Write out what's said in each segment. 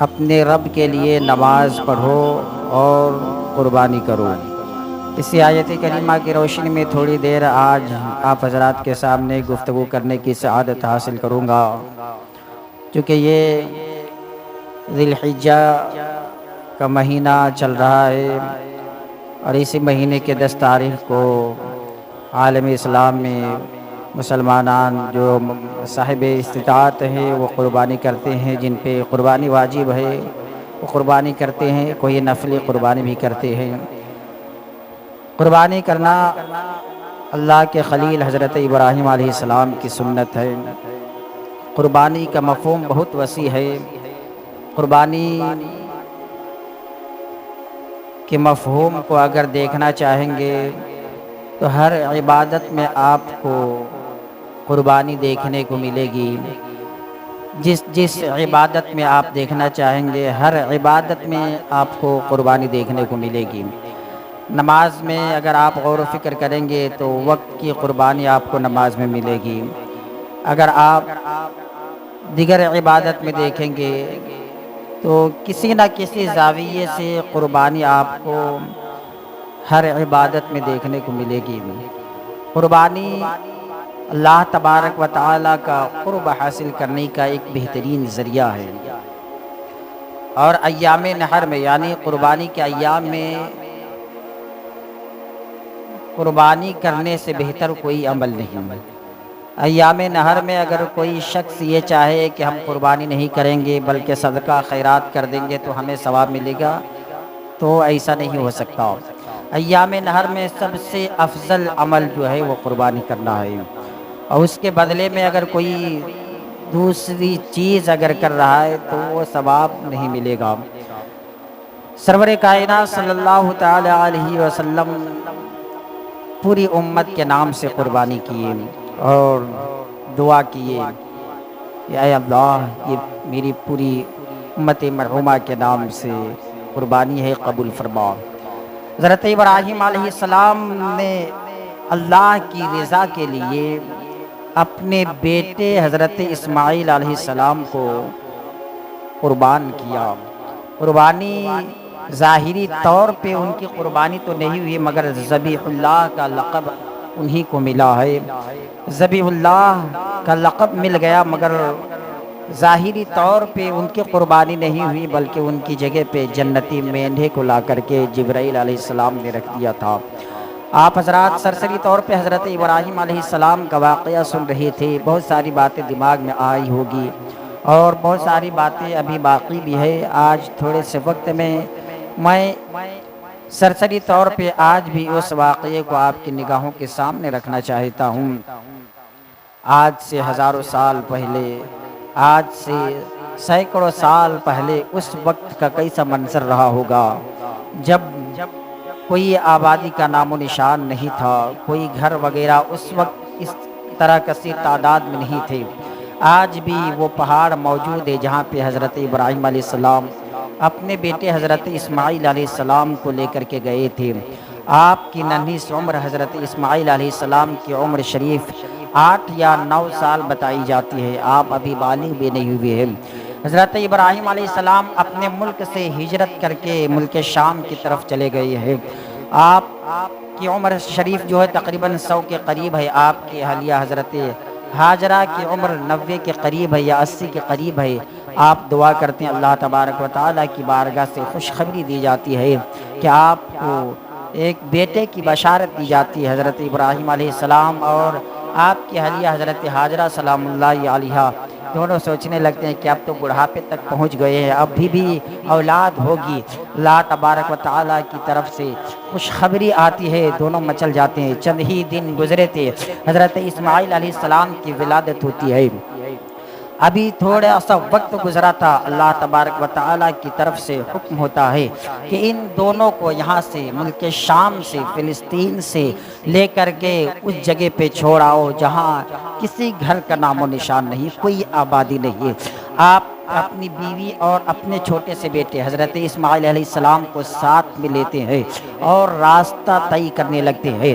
اپنے رب کے لیے نماز پڑھو اور قربانی کرو۔ اسی آیت کریمہ کی روشنی میں تھوڑی دیر آج آپ حضرات کے سامنے گفتگو کرنے کی سعادت حاصل کروں گا، کیونکہ یہ ذی الحجہ کا مہینہ چل رہا ہے اور اسی مہینے کے 10 تاریخ کو عالم اسلام میں مسلمانان جو صاحب استطاعت ہیں وہ قربانی کرتے ہیں، جن پہ قربانی واجب ہے وہ قربانی کرتے ہیں، کوئی نفلی قربانی بھی کرتے ہیں۔ قربانی کرنا اللہ کے خلیل حضرت ابراہیم علیہ السلام کی سنت ہے۔ قربانی کا مفہوم بہت وسیع ہے۔ قربانی کے مفہوم کو اگر دیکھنا چاہیں گے تو ہر عبادت میں آپ کو قربانی دیکھنے کو ملے گی۔ جس عبادت میں آپ دیکھنا چاہیں گے ہر عبادت میں آپ کو قربانی دیکھنے کو ملے گی۔ نماز میں اگر آپ غور و فکر کریں گے تو وقت کی قربانی آپ کو نماز میں ملے گی۔ اگر آپ دیگر عبادت میں دیکھیں گے تو کسی نہ کسی زاویے سے قربانی آپ کو ہر عبادت میں دیکھنے کو ملے گی۔ قربانی اللہ تبارک و تعالیٰ کا قرب حاصل کرنے کا ایک بہترین ذریعہ ہے، اور ایام نحر میں یعنی قربانی کے ایام میں قربانی کرنے سے بہتر کوئی عمل نہیں۔ ایام نحر میں اگر کوئی شخص یہ چاہے کہ ہم قربانی نہیں کریں گے بلکہ صدقہ خیرات کر دیں گے تو ہمیں ثواب ملے گا، تو ایسا نہیں ہو سکتا۔ ایام نحر میں سب سے افضل عمل جو ہے وہ قربانی کرنا ہے، اور اس کے بدلے میں اگر کوئی دوسری چیز اگر کر رہا ہے تو وہ ثواب نہیں ملے گا۔ سرور کائنات صلی اللہ تعالی علیہ وسلم پوری امت کے نام سے قربانی کیے اور دعا کیے کہ اے اللہ یہ میری پوری امت مرحومہ کے نام سے قربانی ہے، قبول فرما۔ حضرت ابراہیم علیہ السلام نے اللہ کی رضا کے لیے اپنے بیٹے حضرت اسماعیل علیہ السلام کو قربان کیا۔ قربانی ظاہری طور پہ ان کی قربانی تو نہیں ہوئی، مگر ذبیح اللہ کا لقب انہی کو ملا ہے۔ ذبیح اللہ کا لقب مل گیا، مگر ظاہری طور پہ ان کی قربانی نہیں ہوئی، بلکہ ان کی جگہ پہ جنتی مینڈھے کو لا کر کے جبرائیل علیہ السلام نے رکھ دیا تھا۔ آپ حضرات سرسری طور پہ حضرت ابراہیم علیہ السلام کا واقعہ سن رہے تھے، بہت ساری باتیں دماغ میں آئی ہوگی اور بہت ساری باتیں ابھی باقی بھی ہے۔ آج تھوڑے سے وقت میں سرسری طور پہ آج بھی اس واقعے کو آپ کی نگاہوں کے سامنے رکھنا چاہتا ہوں۔ آج سے ہزاروں سال پہلے، آج سے سینکڑوں سال پہلے اس وقت کا کیسا منظر رہا ہوگا جب کوئی آبادی کا نام و نشان نہیں تھا، کوئی گھر وغیرہ اس وقت اس طرح کثیر تعداد میں نہیں تھے۔ آج بھی وہ پہاڑ موجود ہے جہاں پہ حضرت ابراہیم علیہ السلام اپنے بیٹے حضرت اسماعیل علیہ السلام کو لے کر کے گئے تھے۔ آپ کی ننھی سی عمر حضرت اسماعیل علیہ السلام کی عمر شریف 8 یا 9 سال بتائی جاتی ہے، آپ ابھی بالغ بھی نہیں ہوئے ہیں۔ حضرت ابراہیم علیہ السلام اپنے ملک سے ہجرت کر کے ملک شام کی طرف چلے گئے ہیں۔ آپ کی عمر شریف جو ہے تقریباً 100 کے قریب ہے۔ آپ کی اہلیہ حضرت ہاجرہ کی عمر 90 کے قریب ہے یا 80 کے قریب ہے۔ آپ دعا کرتے ہیں، اللہ تبارک و تعالیٰ کی بارگاہ سے خوشخبری دی جاتی ہے کہ آپ کو ایک بیٹے کی بشارت دی جاتی ہے۔ حضرت ابراہیم علیہ السلام اور آپ کی اہلیہ حضرت ہاجرہ سلام اللہ علیہا دونوں سوچنے لگتے ہیں کہ اب تو بڑھاپے تک پہنچ گئے ہیں، اب بھی اولاد ہوگی۔ اللہ تبارک و تعالیٰ کی طرف سے خوشخبری آتی ہے، دونوں مچل جاتے ہیں۔ چند ہی دن گزرے تھے، حضرت اسماعیل علیہ السلام کی ولادت ہوتی ہے۔ ابھی تھوڑا سا وقت گزرا تھا، اللہ تبارک و تعالیٰ کی طرف سے حکم ہوتا ہے کہ ان دونوں کو یہاں سے ملک شام سے فلسطین سے لے کر کے اس جگہ پہ چھوڑاؤ جہاں کسی گھر کا نام و نشان نہیں، کوئی آبادی نہیں ہے۔ آپ اپنی بیوی اور اپنے چھوٹے سے بیٹے حضرت اسماعیل علیہ السلام کو ساتھ میں لیتے ہیں اور راستہ طے کرنے لگتے ہیں۔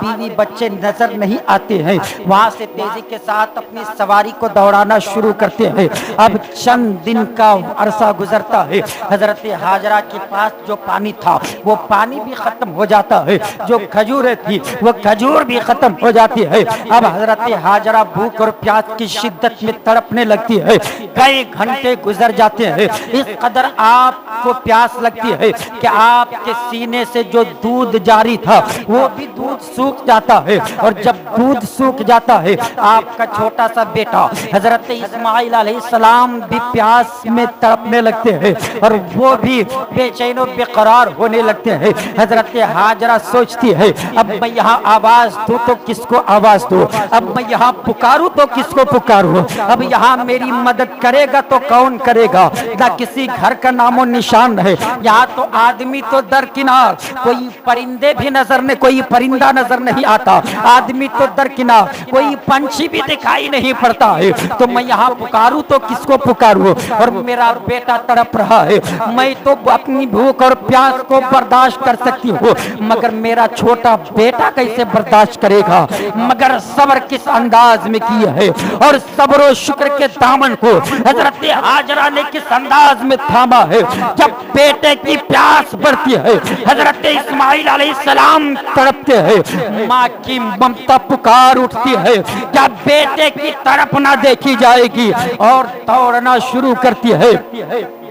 بیوی بچے نظر نہیں آتے ہیں، وہاں سے تیزی کے ساتھ اپنی سواری کو دوڑانا شروع کرتے ہیں۔ اب چند دن کا عرصہ گزرتا ہے، حضرت ہاجرہ کے پاس جو پانی تھا وہ پانی بھی ختم ہو جاتا ہے، جو کھجوریں تھی وہ کھجور بھی ختم ہو جاتی ہے۔ اب حضرت ہاجرہ بھوک اور پیاس کی شدت میں تڑپنے لگتی ہے۔ کئی گھنٹے گزر جاتے ہیں، اس قدر آپ کو پیاس لگتی ہے کہ آپ کے سینے سے جو دودھ جاری تھا وہ بھی دودھ سوکھ جاتا ہے، اور جب دودھ سوکھ جاتا ہے آپ کا چھوٹا سا بیٹا حضرت اسماعیل علیہ السلام بھی پیاس میں تڑپنے لگتے ہیں اور وہ بھی بے چین و بے قرار ہونے لگتے ہیں۔ حضرت ہاجرہ سوچتی ہے اب میں یہاں آواز دوں تو کس کو آواز دوں، اب میں یہاں پکاروں تو کس کو پکاروں، اب یہاں میری مدد کرے گا تو کون کرے گا، نہ کسی گھر کا نام و نشان ہے، یہاں تو آدمی تو درکنار، کوئی پرندے بھی نظر نہیں، کوئی پرندہ نظر نہیں آتا، آدمی تو درکنار، کوئی پنچھی بھی دکھائی نہیں پڑتا ہے، تو میں یہاں پکاروں تو کس کو پکاروں، اور میرا بیٹا تڑپ رہا ہے، میں تو اپنی بھوک اور پیاس کو برداشت کر سکتی ہوں مگر میرا چھوٹا بیٹا کیسے برداشت کرے گا۔ مگر صبر کس انداز میں کیا ہے، اور صبر و شکر کے دامن کو حضرت ہاجرہ نے کس انداز میں تھاما ہے۔ جب بیٹے کی پیاس بڑھتی ہے، حضرت اسماعیل علیہ السلام تڑپتے ہیں، ماں کی ممتا پکار اٹھتی ہے کیا بیٹے کی طرف نہ دیکھی جائے گی، اور دوڑنا شروع کرتی ہے۔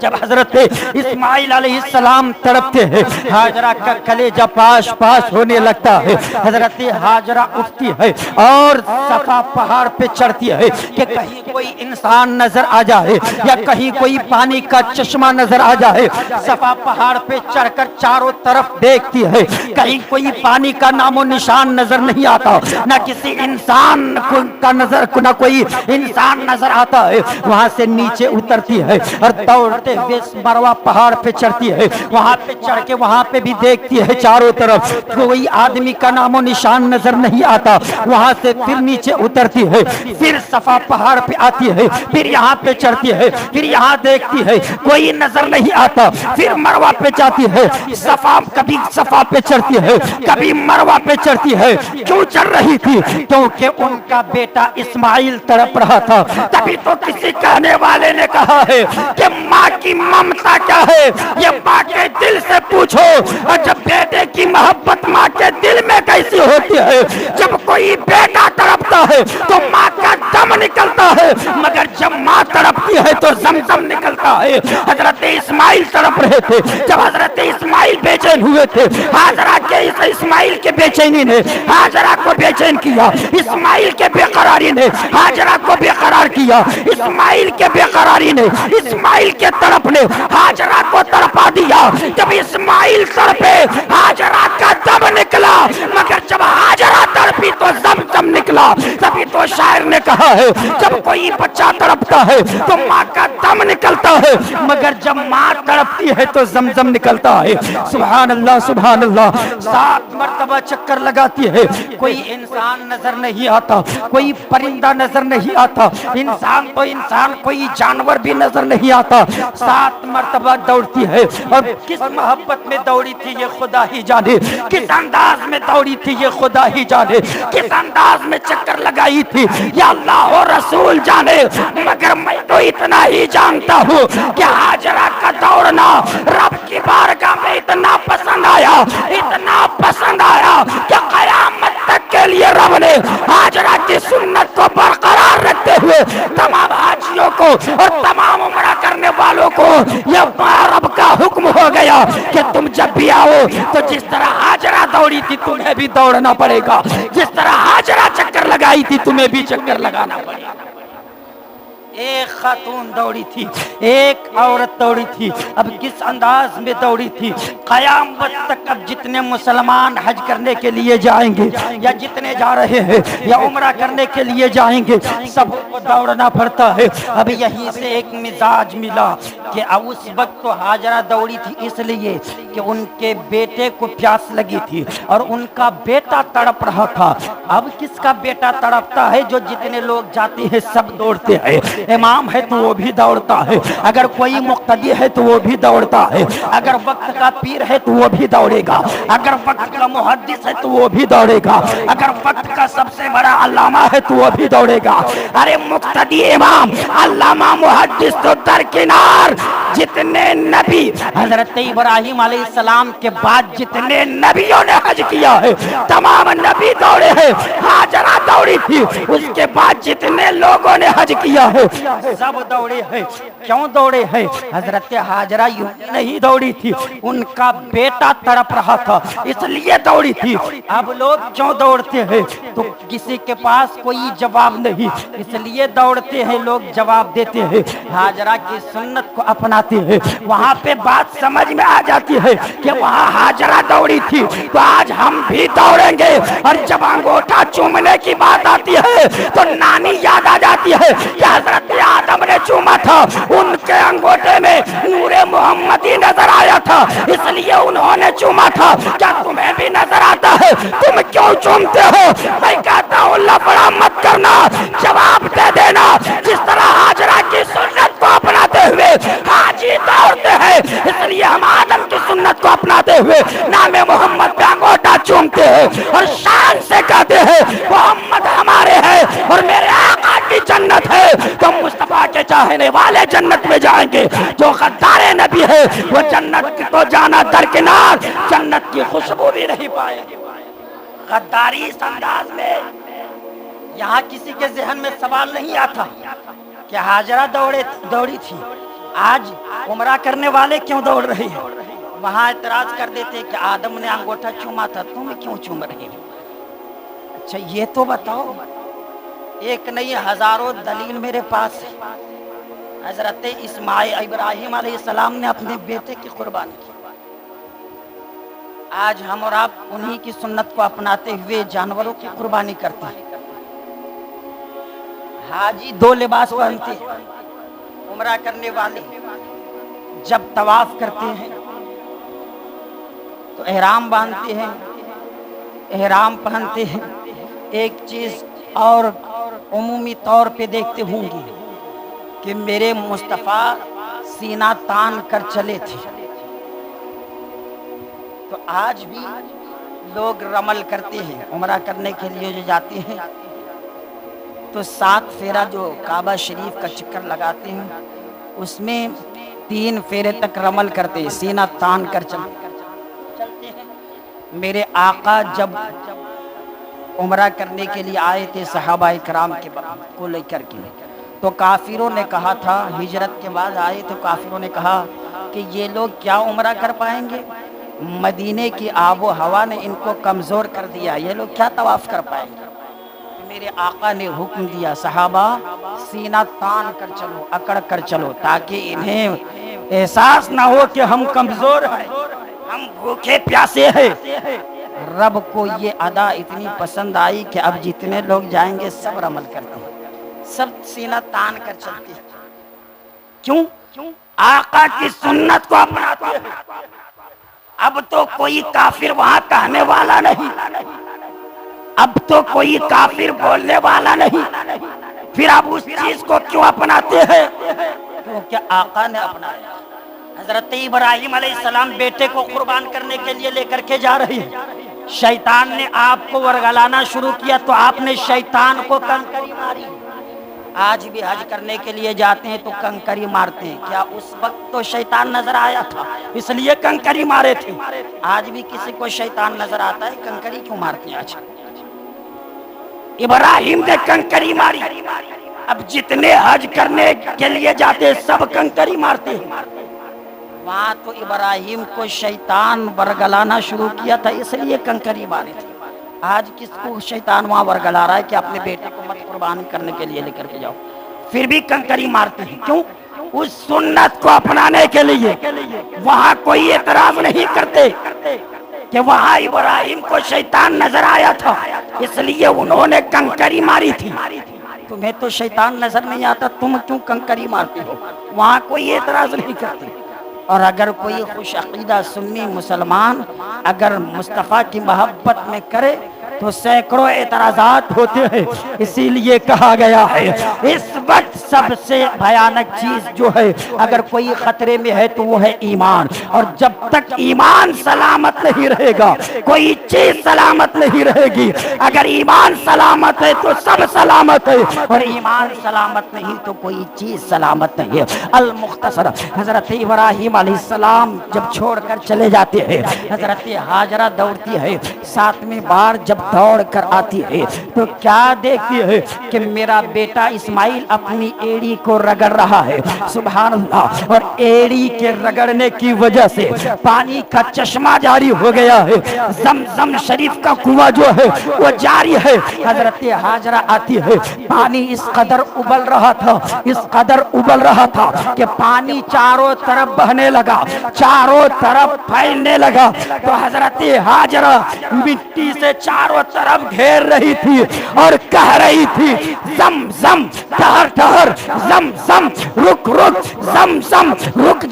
جب حضرت اسماعیل علیہ السلام تڑپتے ہیں، ہاجرہ کا کلیجہ پاش پاش ہونے لگتا ہے۔ حضرت ہاجرہ اٹھتی ہے اور صفا پہاڑ پہ چڑھتی ہے کہ کہیں کوئی انسان نظر آ جائے یا کہیں کوئی پانی کا چشمہ نظر آ جائے۔ صفا پہاڑ پہ چڑھ کر چاروں طرف دیکھتی ہے، کہیں کوئی پانی کا نام و نشان نظر نہیں آتا، نہ کسی انسان کا نظر، نہ کوئی انسان نظر آتا ہے۔ وہاں سے نیچے اترتی ہے اور دوڑتے ہوئے مروہ پہاڑ پہ چڑھتی ہے، وہاں پہ چڑھ کے وہاں پہ بھی دیکھتی ہے چاروں طرف، کوئی آدمی کا نام و نشان نظر نہیں آتا۔ وہاں سے پھر نیچے اترتی ہے، پھر صفا پہاڑ پہ آتی ہے، پھر یہاں پہ چڑھتی ہے، پھر یہاں دیکھتی ہے کوئی نظر نہیں آتا، پھر مروہ پہ جاتی ہے، کبھی صفا پہ چڑھتی ہے، کبھی مروہ پہ چڑھتی ہے۔ کیوں چڑھ رہی تھی؟ کیونکہ ان کا بیٹا اسماعیل تڑپ رہا تھا۔ تبھی تو کسی کہنے والے نے کہا ہے کہ ماں کی ممتا کیا ہے یہ ماں کے دل سے پوچھو، اور جب بیٹے کی محبت ماں کے دل میں کیسی ہوتی ہے، جب کوئی بیٹا تڑپتا ہے تو ماں کا دم نکلتا ہے، مگر جب ماں تڑپتی ہے تو زمزم نکلتا ہے۔ حضرت اسماعیل تڑپ رہے تھے، جب حضرت اسماعیل بے چین ہوئے تھے، ہاجرہ کے اسماعیل کے بے چینی نے ہاجرہ کو بے چین کیا، اسماعیل کے بے قراری نے ہاجرہ کو بے قرار کیا، اسماعیل کے بے قراری نے، اسماعیل کے تڑپ نے ہاجرہ کو تڑپا دیا۔ جب اسماعیل تڑپے ہاجرہ کا دم نکلا، مگر جب ہاجرہ تڑپی تو زمزم نکلا۔ تبھی تو شاعر نے کہا ہے جب کوئی بچہ تڑپتا ہے تو ماں کا دم نکلتا ہے، مگر جب ماں تڑپتی ہے تو زمزم نکلتا ہے۔ سبحان اللہ سبحان اللہ۔ 7 مرتبہ چکر لگاتی ہے، کوئی انسان نظر نہیں آتا، کوئی پرندہ نظر نہیں آتا، انسان تو انسان، کوئی جانور بھی نظر نہیں آتا۔ 7 مرتبہ دوڑتی ہے، اور کس محبت میں دوڑی تھی یہ خدا ہی جانے، کس انداز میں دوڑی تھی یہ خدا ہی جانے، کس انداز میں چکر لگائی تھی یا اللہ و رسول جانے، مگر میں تو اتنا ہی جانتا ہوں کہ ہاجرہ کا دوڑنا رب کی بارگاہ میں اتنا پسند آیا، اتنا پسند آیا کہ قیامت تک کے لیے رب نے ہاجرہ کی سنت کو برقرار رکھتے ہوئے تمام حاجیوں کو اور تمام عمرہ کرنے والوں کو یہ رب کا حکم ہو گیا کہ تم جب بھی آؤ تو جس طرح ہاجرہ دوڑی تھی تمہیں بھی دوڑنا پڑے گا، جس طرح ہاجرہ چکر لگائی تھی تمہیں بھی چکر لگانا پڑے گا۔ ایک خاتون دوڑی تھی، ایک عورت دوڑی تھی، اب کس انداز میں دوڑی تھی؟ قیامت تک اب جتنے مسلمان حج کرنے کے لیے جائیں گے یا جتنے جا رہے ہیں یا عمرہ کرنے کے لیے جائیں گے سب کو دوڑنا پڑتا ہے۔ اب یہیں سے ایک مزاج ملا کہ اس وقت تو ہاجرہ دوڑی تھی اس لیے کہ ان کے بیٹے کو پیاس لگی تھی اور ان کا بیٹا تڑپ رہا تھا۔ اب کس کا بیٹا تڑپتا ہے؟ جو جتنے لوگ جاتے ہیں سب دوڑتے ہیں، امام ہے تو وہ بھی دوڑتا ہے، اگر کوئی مقتدی ہے تو وہ بھی دوڑتا ہے، اگر وقت کا پیر ہے تو وہ بھی دوڑے گا، اگر وقت کا محدث ہے تو وہ بھی دوڑے گا، اگر وقت کا سب سے بڑا علامہ ہے تو وہ بھی دوڑے گا۔ ارے مقتدی، امام، علامہ، محدث تو درکنار، جتنے نبی حضرت ابراہیم علیہ السلام کے بعد جتنے نبیوں نے حج کیا ہے تمام نبی دوڑے ہیں، ہاجرہ دوڑی تھی، اس کے بعد جتنے لوگوں نے حج کیا ہے سب دوڑے ہیں۔ کیوں دوڑے ہیں؟ حضرت ہاجرہ یوں نہیں دوڑی تھی، ان کا بیٹا تڑپ رہا تھا اس لیے دوڑی تھی۔ اب لوگ کیوں دوڑتے ہیں؟ تو کسی کے پاس کوئی جواب نہیں اس لیے دوڑتے ہیں، لوگ جواب دیتے ہیں، ہاجرہ کی سنت کو اپناتے ہیں، وہاں پہ بات سمجھ میں آ جاتی ہے کہ وہاں ہاجرہ دوڑی تھی تو آج ہم بھی دوڑیں گے۔ اور جب انگوٹھا چومنے کی بات آتی ہے تو نانی یاد آ جاتی ہے کہ حضرت آدم نے چوما تھا، ان کے انگوٹھے میں نور محمدی نظر آیا تھا اس لیے انہوں نے چوما تھا۔ کیا تمہیں بھی نظر آتا ہے؟ تم کیوں چومتے ہو؟ میں کہتا ہوں لفڑا مت کرنا، جواب دے دینا۔ جس طرح ہاجرہ کی سنت کو اپناتے ہوئے حاجی دوڑتے ہیں اس لیے ہم آدم کی سنت کو اپناتے ہوئے نام محمد پہ انگوٹھا چومتے ہیں اور شان سے کہتے ہیں محمد ہمارے ہیں اور میرے آقا کی جنت ہے۔ تو مصطفیٰ کے چاہنے والے جنت میں جائیں گے، جو غدار نبی ہے وہ جنت تو جانا درکنار، جنت کی خوشبو بھی نہیں پائیں گے۔ غداری اس انداز میں یہاں کسی کے ذہن میں سوال نہیں آتا کہ ہاجرہ دوڑی تھی، آج عمرہ کرنے والے کیوں دوڑ رہے ہیں؟ وہاں اعتراض کر دیتے کہ آدم نے انگوٹھا چوما تھا، تم کیوں چوم رہے ہو؟ اچھا یہ تو بتاؤ، ایک نہیں ہزاروں دلیل میرے پاس ہے۔ حضرت ابراہیم علیہ السلام نے اپنے بیٹے کی قربانی کی، آج ہم اور آپ انہی کی سنت کو اپناتے ہوئے جانوروں کی قربانی کرتے ہیں۔ حاجی دو لباس پہنتے ہیں، عمرہ کرنے والے جب طواف کرتے ہیں تو احرام باندھتے ہیں، احرام پہنتے ہیں۔ ایک چیز اور عمومی طور پہ دیکھتے ہوں گے کہ میرے مصطفیٰ سینہ تان کر چلے تھے، تو آج بھی لوگ رمل کرتے ہیں، عمرہ کرنے کے لیے جو جاتے ہیں تو 7 پھیرا جو کعبہ شریف کا چکر لگاتے ہیں اس میں 3 پھیرے تک رمل کرتے ہیں، سینہ تان کر چلتے ہیں۔ میرے آقا جب عمرہ کرنے کے لیے آئے تھے صحابہ کرام کو لے کر کے، تو کافروں نے کہا تھا، ہجرت کے بعد آئے تو کافروں نے کہا کہ یہ لوگ کیا عمرہ کر پائیں گے؟ مدینے کی آب و ہوا نے ان کو کمزور کر دیا، یہ لوگ کیا طواف کر پائیں گے؟ میرے آقا نے حکم دیا صحابہ سینہ تان کر چلو، اکڑ کر چلو، تاکہ انہیں احساس نہ ہو کہ ہم کمزور ہیں، ہم بھوکے پیاسے ہیں۔ رب کو یہ ادا اتنی پسند آئی کہ اب جتنے لوگ جائیں گے سب رمل کرتے ہیں، سب سینہ تان کر چلتے ہیں۔ کیوں؟ آقا کی سنت کو اپناتے ہیں۔ اب تو کوئی کافر وہاں کہنے والا نہیں، اب تو کوئی کافر بولنے والا نہیں، پھر اب اس چیز کو کیوں اپناتے ہیں؟ کیونکہ آقا نے اپنایا۔ حضرت ابراہیم علیہ السلام بیٹے کو قربان کرنے کے لیے لے کر کے جا رہی ہیں، شیطان نے آپ کو ورگلانا شروع کیا تو آپ نے شیطان کو کنکری ماری۔ آج بھی حج کرنے کے لیے جاتے ہیں تو کنکری مارتے ہیں، کیا اس وقت تو شیطان نظر آیا تھا اس لیے کنکری مارے تھے؟ آج بھی کسی کو شیطان نظر آتا ہے، کنکری کیوں مارتے ہیں؟ آج ابراہیم نے کنکری ماری، اب جتنے حج کرنے کے لیے جاتے سب کنکری مارتے ہیں۔ وہاں تو ابراہیم کو شیطان ورگلانا شروع کیا تھا اس لیے کنکری مارے تھے۔ آج کس کو شیطان وہاں ورگلا رہا ہے کہ اپنے بیٹے کو مت قربان کرنے کے لیے لے کر کے جاؤ، پھر بھی کنکری مارتے ہیں؟ کیوں؟ اس سنت کو اپنانے کے لیے۔ وہاں کوئی اعتراض نہیں کرتے کہ وہاں ابراہیم کو شیطان نظر آیا تھا اس لیے انہوں نے کنکری ماری تھی۔ تمہیں تو شیطان نظر نہیں آتا، تم کیوں کنکری مارتے ہو؟ وہاں کوئی اعتراض نہیں کرتے۔ اور اگر کوئی خوش عقیدہ سنی مسلمان اگر مصطفیٰ کی محبت میں کرے تو سینکڑوں اعتراضات ہوتے ہیں. اسی لیے کہا گیا ہے اس وقت سب سے بھیانک چیز جو ہے اگر کوئی خطرے میں ہے تو وہ ہے ایمان. اور جب تک ایمان سلامت نہیں رہے گا کوئی چیز سلامت نہیں رہے گی. اگر ایمان سلامت ہے تو سب سلامت ہے اور ایمان سلامت نہیں تو کوئی چیز سلامت نہیں ہے. المختصر حضرت ابراہیم علیہ السلام جب چھوڑ کر چلے جاتے ہیں حضرت ہاجرہ دوڑتی ہے. 7ویں بار جب دوڑ کر آتی ہے تو کیا دیکھتی ہے کہ میرا بیٹا اسماعیل اپنی ایڑی کو رگڑ رہا ہے. سبحان اللہ. اور ایڑی کے رگڑنے کی وجہ سے پانی کا چشمہ جاری ہو گیا ہے. زمزم شریف کا کنواں جو ہے وہ جاری ہے. حضرت ہاجرہ آتی ہے. پانی اس قدر ابل رہا تھا اس قدر ابل رہا تھا کہ پانی چاروں طرف بہنے لگا چاروں طرف پھیلنے لگا. تو حضرت ہاجرہ مٹی سے چاروں طرف گھیر رہی تھی اور کہہ رہی تھی زمزم ٹھہر ٹھہر زمزم رک رک زمزم رک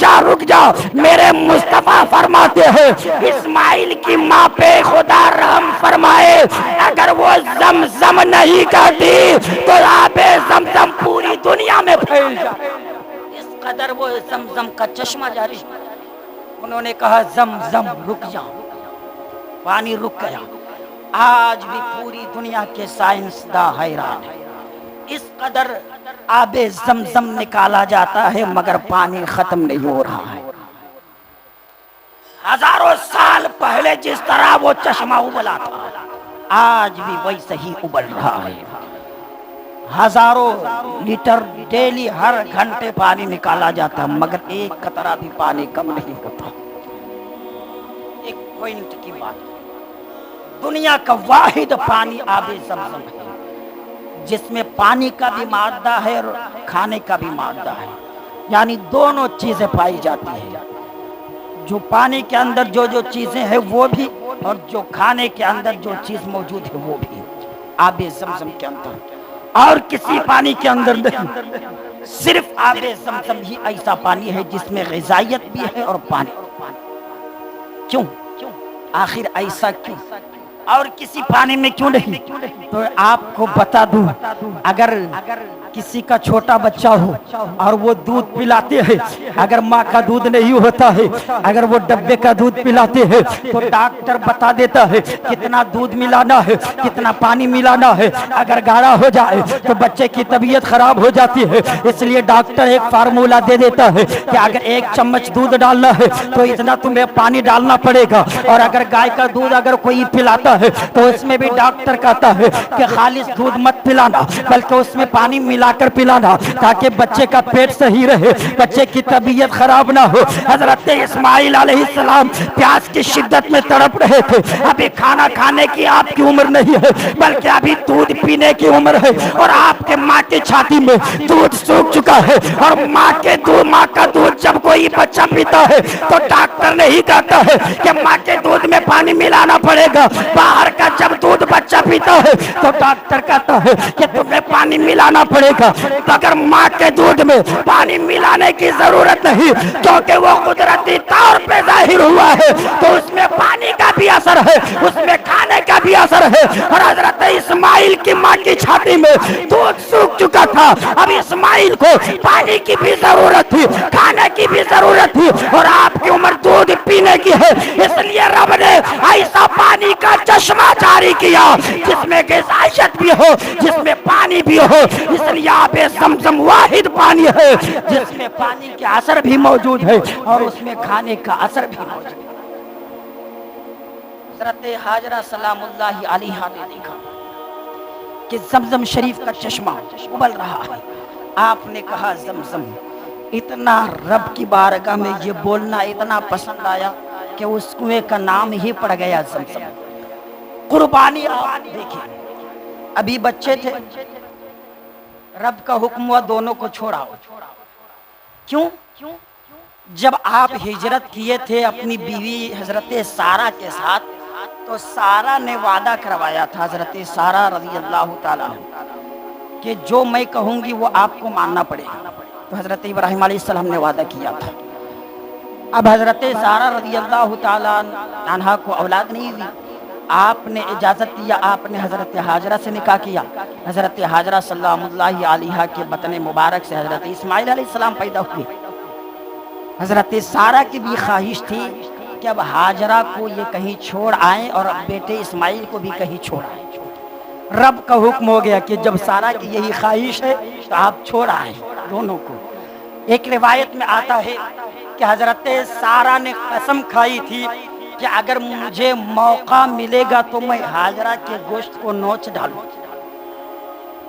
جا. میرے مصطفیٰ فرماتے ہیں اسماعیل کی ماں پہ خدا رحم فرمائے اگر وہ زمزم نہیں کہتی تو آب زمزم پوری دنیا میں پھیل جائے. اس قدر وہ زمزم کا چشمہ جاری. انہوں نے کہا زمزم رک جا. پانی رک گیا. آج بھی پوری دنیا کے سائنسداں حیران ہیں. اس قدر آب زمزم نکالا جاتا ہے مگر پانی ختم نہیں ہو رہا ہے. ہزاروں سال پہلے جس طرح وہ چشمہ ابلا تھا آج بھی ویسے ہی ابل رہا ہے. ہزاروں لیٹر ڈیلی ہر گھنٹے پانی نکالا جاتا مگر ایک قطرہ بھی پانی کم نہیں ہوتا. ایک پوائنٹ کی بات, دنیا کا واحد پانی آب زمزم ہے جس میں پانی کا بھی مادہ ہے اور کھانے کا بھی مادہ ہے. یعنی دونوں چیزیں پائی جاتی ہیں. جو پانی کے اندر جو چیزیں ہیں وہ بھی اور جو کھانے کے اندر جو چیز موجود ہے وہ بھی آب زمزم کے اندر. اور کسی پانی کے اندر نہیں. صرف آب زمزم ہی ایسا پانی ہے جس میں غذائیت بھی ہے اور پانی. کیوں آخر ایسا کیوں اور کسی پانی میں کیوں نہیں؟ تو آپ کو بتا دوں اگر کسی کا چھوٹا بچہ ہو اور وہ دودھ پلاتے ہیں اگر ماں کا دودھ نہیں ہوتا ہے اگر وہ ڈبے کا دودھ پلاتے ہیں تو ڈاکٹر بتا دیتا ہے کتنا دودھ ملانا ہے کتنا پانی ملانا ہے. اگر گاڑھا ہو جائے تو بچے کی طبیعت خراب ہو جاتی ہے. اس لیے ڈاکٹر ایک فارمولا دے دیتا ہے کہ اگر 1 چمچ دودھ ڈالنا ہے تو اتنا تمہیں پانی ڈالنا پڑے گا. اور اگر گائے کا دودھ اگر کوئی پلاتا ہے تو اس میں بھی ڈاکٹر کہتا ہے کہ خالص دودھ مت پلانا بلکہ اس میں پانی ملا کر پلانا تاکہ بچے کا پیٹ صحیح رہے بچے کی طبیعت خراب نہ ہو. حضرت اسماعیل علیہ السلام پیاس کی شدت میں تڑپ رہے تھے. ابھی کھانا کھانے کی آپ کی عمر نہیں ہے بلکہ ابھی دودھ پینے کی عمر ہے اور آپ کے ماں کی چھاتی میں دودھ سوکھ چکا ہے. اور ماں کا دودھ جب کوئی بچہ پیتا ہے تو ڈاکٹر نہیں کہتا ہے کہ ماں کے دودھ میں پانی ملانا پڑے گا. باہر کا جب دودھ بچہ پیتا ہے تو ڈاکٹر کہتا ہے کہ تمہیں پانی ملانا پڑے گا. مگر ماں کے دودھ میں پانی ملانے کی ضرورت نہیں کیونکہ وہ قدرتی طور پہ ظاہر ہوا ہے تو اس میں پانی کا بھی اثر ہے اس میں کھانے کا بھی اثر ہے. اور حضرت اسماعیل کی ماں کی چھاتی میں دودھ سوکھ چکا تھا. اب اسماعیل کو پانی کی بھی ضرورت تھی کھانے کی بھی ضرورت تھی اور آپ کی عمر دودھ پینے کی ہے. اس لیے رب نے ایسا پانی کا چشمہ جاری کیا جس میں غذائیت بھی ہو جس میں پانی بھی ہو. اس لیے آب زمزم واحد پانی ہے جس میں پانی کے اثر بھی موجود ہے اور اس میں کھانے کا اثر بھی موجود ہے. حضرت ہاجرہ سلام اللہ علیہا نے دیکھا کہ زمزم شریف کا چشمہ ابل رہا ہے. آپ نے کہا زمزم. اتنا رب کی بارگاہ میں یہ بولنا اتنا پسند آیا کہ اس کنویں کا نام ہی پڑ گیا زمزم. قربانی آپ دیکھیں ابھی بچے تھے رب کا حکم ہوا دونوں کو چھوڑا. کیوں؟ جب آپ ہجرت کیے تھے اپنی بیوی حضرت سارہ کے ساتھ تو سارہ نے وعدہ کروایا تھا حضرت سارہ رضی اللہ تعالیٰ کہ جو میں کہوں گی وہ آپ کو ماننا پڑے گا. تو حضرت ابراہیم علیہ السلام نے وعدہ کیا تھا. اب حضرت سارہ رضی اللہ تعالیٰ عنہا کو اولاد نہیں ہوئی آپ نے اجازت دیا، آپ نے حضرت حاجرہ سے نکاح کیا۔ حضرت حاجرہ سلام اللہ علیہا کے بطن مبارک سے حضرت اسماعیل علیہ السلام پیدا ہوئے۔ حضرت سارہ کی بھی خواہش تھی کہ اب حاجرہ کو یہ کہیں چھوڑ آئیں اور اب بیٹے اسماعیل کو بھی کہیں چھوڑ آئیں۔ رب کا حکم ہو گیا کہ جب سارہ کی یہی خواہش ہے تو آپ چھوڑ آئیں دونوں کو۔ ایک روایت میں آتا ہے کہ حضرت سارہ نے قسم کھائی تھی کہ اگر مجھے موقع ملے گا تو میں حاجرہ کے گوشت کو نوچ ڈالوں۔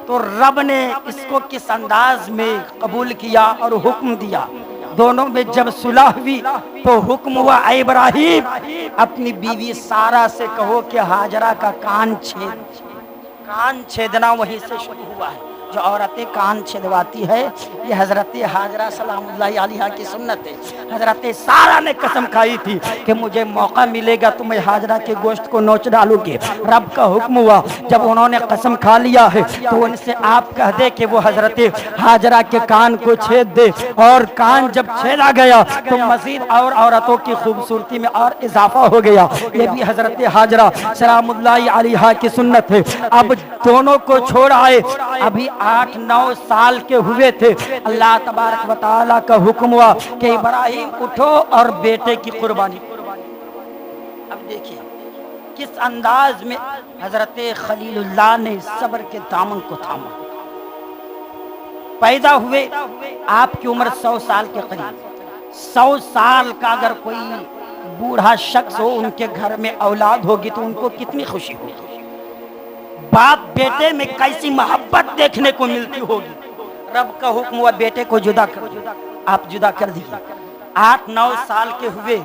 تو رب نے اس کو کس انداز میں قبول کیا اور حکم دیا۔ دونوں میں جب صلح ہوئی تو حکم ہوا اے ابراہیم اپنی بیوی سارہ سے کہو کہ حاجرہ کا کان چھیدنا وہیں سے شروع ہوا ہے۔ جو عورتیں کان چھدواتی ہے یہ حضرت حاجرہ سلام اللہ علیہا کی سنت ہے۔ حضرت سارہ نے قسم کھائی تھی کہ مجھے موقع ملے گا تو میں حاجرہ کے گوشت کو نوچ ڈالوں گی۔ رب کا حکم ہوا جب انہوں نے قسم کھا لیا ہے تو ان سے آپ کہہ دے کہ وہ حضرت حاجرہ کے کان کو چھید دے، اور کان جب چھیدا گیا تو مزید اور عورتوں کی خوبصورتی میں اور اضافہ ہو گیا۔ یہ بھی حضرت حاجرہ سلام اللہ علیہا کی سنت ہے۔ اب دونوں کو چھوڑ آئے، ابھی 8-9 سال کے ہوئے تھے۔ اللہ تبارک و تعالیٰ کا حکم ہوا کہ ابراہیم اٹھو اور بیٹے کی قربانی۔ اب دیکھیں کس انداز میں حضرت خلیل اللہ نے صبر کے دامن کو تھاما۔ پیدا ہوئے، آپ کی عمر 100 سال کے قریب۔ 100 سال کا اگر کوئی بوڑھا شخص ہو ان کے گھر میں اولاد ہوگی تو ان کو کتنی خوشی ہوگی۔ باپ بیٹے میں کیسی محبت دیکھنے کو ملتی ہوگی۔ رب کا حکم ہوا بیٹے کو جدا کر دو، آپ جدا کر دیجیے۔ 8-9 سال کے ہوئے،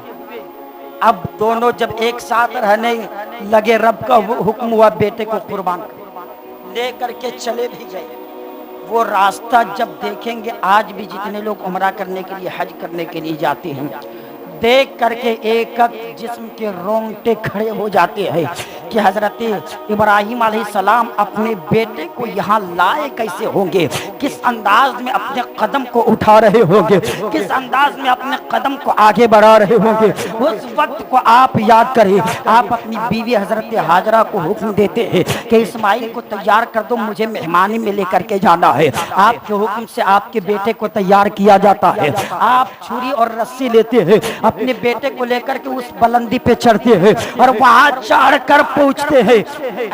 اب دونوں جب ایک ساتھ رہنے لگے رب کا حکم ہوا بیٹے کو قربان کر لے کر کے چلے بھی گئے۔ وہ راستہ جب دیکھیں گے، آج بھی جتنے لوگ عمرہ کرنے کے لیے حج کرنے کے لیے جاتے ہیں دیکھ کر کے ایک جسم کے رونگٹے کھڑے ہو جاتے ہیں کہ حضرت ابراہیم علیہ السلام اپنے بیٹے کو یہاں لائے کیسے ہوں گے، کس انداز میں اپنے قدم کو اٹھا رہے ہوں گے، کس انداز میں اپنے قدم کو آگے بڑھا رہے ہوں گے۔ اس وقت کو آپ یاد کریں، آپ اپنی بیوی حضرت حاجرہ کو حکم دیتے ہیں کہ اسماعیل کو تیار کر دو، مجھے مہمانی میں لے کر کے جانا ہے۔ آپ کے حکم سے آپ کے بیٹے کو تیار کیا جاتا ہے۔ آپ چھری اور رسی لیتے ہیں، اپنے بیٹے کو لے کر کے اس بلندی پہ چڑھتے ہیں اور وہاں چڑھ کر پوچھتے ہیں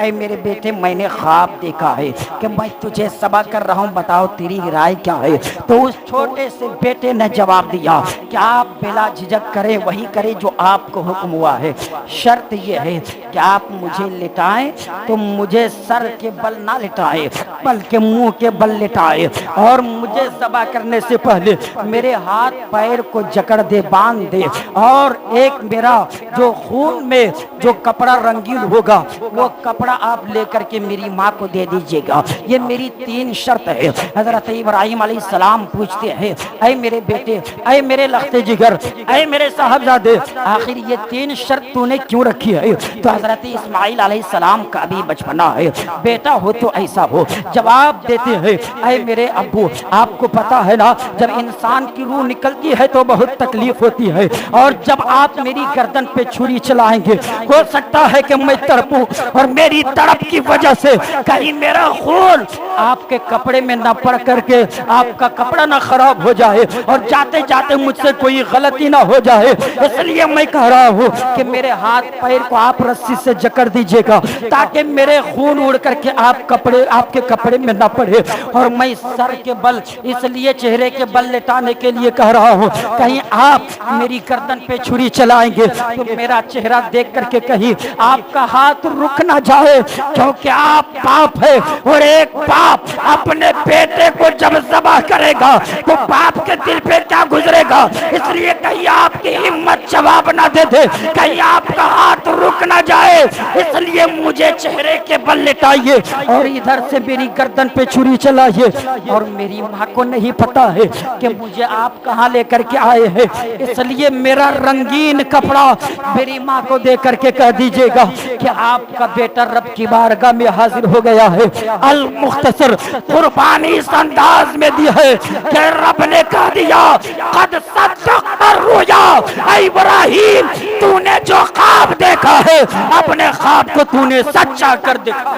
اے میرے بیٹے میں نے خواب دیکھا ہے کہ میں تجھے ذبح کر رہا ہوں، بتاؤ تیری رائے کیا ہے۔ تو اس چھوٹے سے بیٹے نے جواب دیا کہ آپ بلا جھجک کریں، وہی کریں جو آپ کو حکم ہوا ہے، شرط یہ ہے کہ آپ مجھے لٹائیں تو مجھے سر کے بل نہ لٹائیں بلکہ منہ کے بل لٹائیں، اور مجھے ذبح کرنے سے پہلے میرے ہاتھ پیر کو جکڑ دے، باندھ دے، اور ایک میرا جو خون میں جو کپڑا رنگین ہوگا وہ کپڑا آپ لے کر کے میری ماں کو دے دیجئے گا۔ یہ میری 3 شرط ہے۔ حضرت ابراہیم علیہ السلام پوچھتے ہیں اے میرے بیٹے، اے میرے لخت جگر، اے میرے صاحبزادے، آخر یہ 3 شرط تو نے کیوں رکھی ہے؟ تو حضرت اسماعیل علیہ السلام کا بھی بچپنا ہے، بیٹا ہو تو ایسا ہو۔ جواب دیتے ہیں اے میرے ابو، آپ کو پتا ہے نا جب انسان کی روح نکلتی ہے تو بہت تکلیف ہوتی ہے، اور جب آپ میری گردن پہ چھری چلائیں گے ہو سکتا ہے کہ میں تڑپوں، اور میری تڑپ کی وجہ سے کہیں میرا خون آپ کے کپڑے میں نہ پڑ کر کے آپ کا کپڑا نہ خراب ہو جائے اور جاتے جاتے مجھ سے کوئی غلطی نہ ہو جائے، اس لیے میں کہہ رہا ہوں کہ میرے ہاتھ پیر کو آپ رسی سے جکڑ دیجئے گا تاکہ میرے خون اڑ کر کے آپ کے کپڑے میں نہ پڑے، اور میں سر کے بل اس لیے چہرے کے بل لٹانے کے لیے کہہ رہا ہوں، کہیں آپ میری گردن پہ چھری چلائیں گے تو میرا چہرہ دیکھ کر کے کہیں آپ کا ہاتھ رک نہ جائے، کیونکہ آپ باپ ہے، اور ایک باپ اپنے بیٹے کو جب ذبح کرے گا تو باپ کے دل پہ کیا گزرے گا، اس لیے کہیں آپ کی ہمت جواب نہ دے دے، کہیں آپ کا ہاتھ رک نہ جائے، اس لیے مجھے چہرے کے بل لٹائیے اور ادھر سے میری گردن پہ چھری چلائیے، اور میری ماں کو نہیں پتا ہے کہ مجھے آپ کہاں لے کر کے آئے ہیں، اس لیے میرا رنگین کپڑا میری ماں کو دے کر کے کہہ دیجئے گا کہ آپ کا بیٹا رب کی بارگاہ میں حاضر ہو گیا ہے۔ المختصر قربانی اس انداز میں دی ہے کہ رب نے کہہ دیا قد صدقت الرؤیا، اے ابراہیم تو نے جو خواب دیکھا رکھا ہے، اپنے خواب کو تو نے سچا کر دکھا۔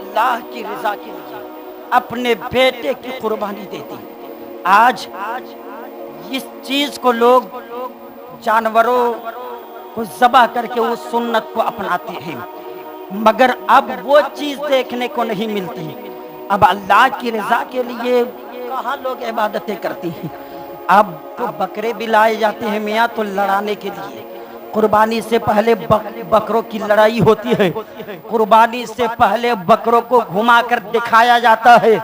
اللہ کی رضا کے لیے اپنے بیٹے کی قربانی دیتی۔ آج اس چیز کو لوگ جانوروں کو ذبح کر کے اس سنت کو اپناتے ہیں، مگر اب وہ چیز دیکھنے کو نہیں ملتی۔ اب اللہ کی رضا کے لیے کہاں لوگ عبادتیں کرتی ہیں؟ اب تو بکرے بھی لائے جاتے ہیں میاں تو لڑانے کے لیے۔ قربانی سے پہلے بکروں کی لڑائی ہوتی ہے، قربانی سے پہلے بکروں کو گھما کر دکھایا جاتا ہے،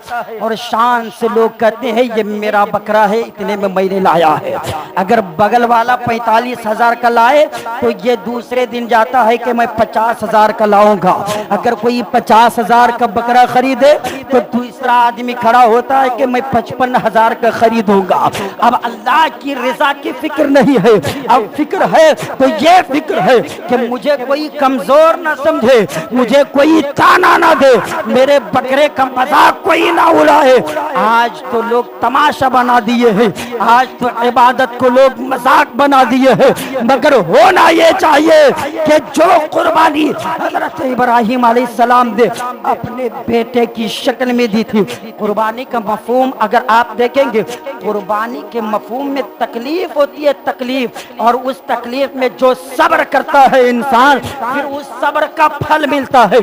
اور شان سے لوگ کہتے ہیں یہ میرا بکرا ہے، اتنے میں نے لایا ہے۔ اگر بغل والا 45,000 کا لائے تو یہ دوسرے دن جاتا ہے کہ میں 50,000 کا لاؤں گا۔ اگر کوئی 50,000 کا بکرا خریدے تو دوسرا آدمی کھڑا ہوتا ہے کہ میں 55,000 کا خریدوں گا۔ اب اللہ کی رضا کی فکر نہیں ہے، اب فکر ہے تو یہ فکر ہے کہ مجھے کوئی کمزور نہ سمجھے، مجھے کوئی تانا نہ دے، میرے بکرے کا مذاق کوئی نہ اڑائے۔ آج تو لوگ تماشا بنا دیے ہیں، آج تو عبادت کو لوگ مذاق بنا دیے ہیں، مگر ہونا یہ چاہیے کہ جو قربانی حضرت ابراہیم علیہ السلام نے اپنے بیٹے کی شکل میں دی تھی۔ قربانی کا مفہوم اگر آپ دیکھیں گے، قربانی کے مفہوم میں تکلیف ہوتی ہے، تکلیف، اور اس تکلیف میں جو صبر کرتا ہے انسان پھر اس صبر کا پھل ملتا ہے۔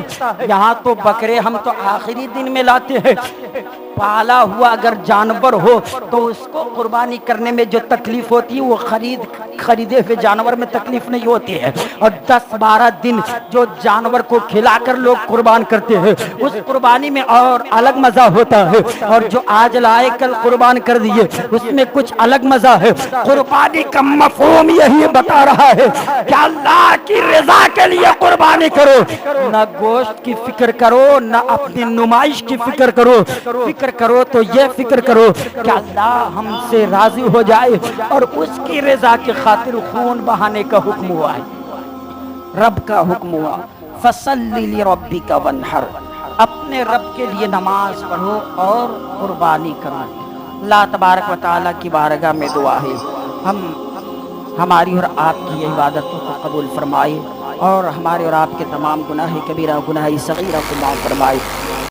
یہاں تو بکرے ہم تو آخری دن میں لاتے ہیں، پالا ہوا اگر جانور ہو تو اس کو قربانی کرنے میں جو تکلیف ہوتی ہے وہ خریدے ہوئے جانور میں تکلیف نہیں ہوتی ہے، اور 10-12 دن جو جانور کو کھلا کر لوگ قربان کرتے ہیں اس قربانی میں اور الگ مزہ ہوتا ہے، اور جو آج لائے کل قربان کر دیے اس میں کچھ الگ مزہ ہے۔ قربانی کا مفہوم یہی بتا رہا ہے کہ اللہ کی رضا کے لیے قربانی کرو، نہ گوشت کی فکر کرو، نہ اپنی نمائش کی فکر کرو، فکر کرو تو یہ فکر کرو کہ اللہ ہم سے راضی ہو جائے اور اس کی رضا کی خاطر خون بہانے کا حکم ہوا ہے، رب کا حکم ہوا فَصَلِّ لِرَبِّكَ وَانْحَرْ، اپنے رب کے لیے نماز پڑھو اور قربانی کرو۔ اللہ تبارک و تعالیٰ کی بارگاہ میں دعا ہے ہماری اور آپ کی عبادتوں کو قبول فرمائے، اور ہمارے اور آپ کے تمام گناہ کبیرہ گناہ صغیرہ کو معاف فرمائے۔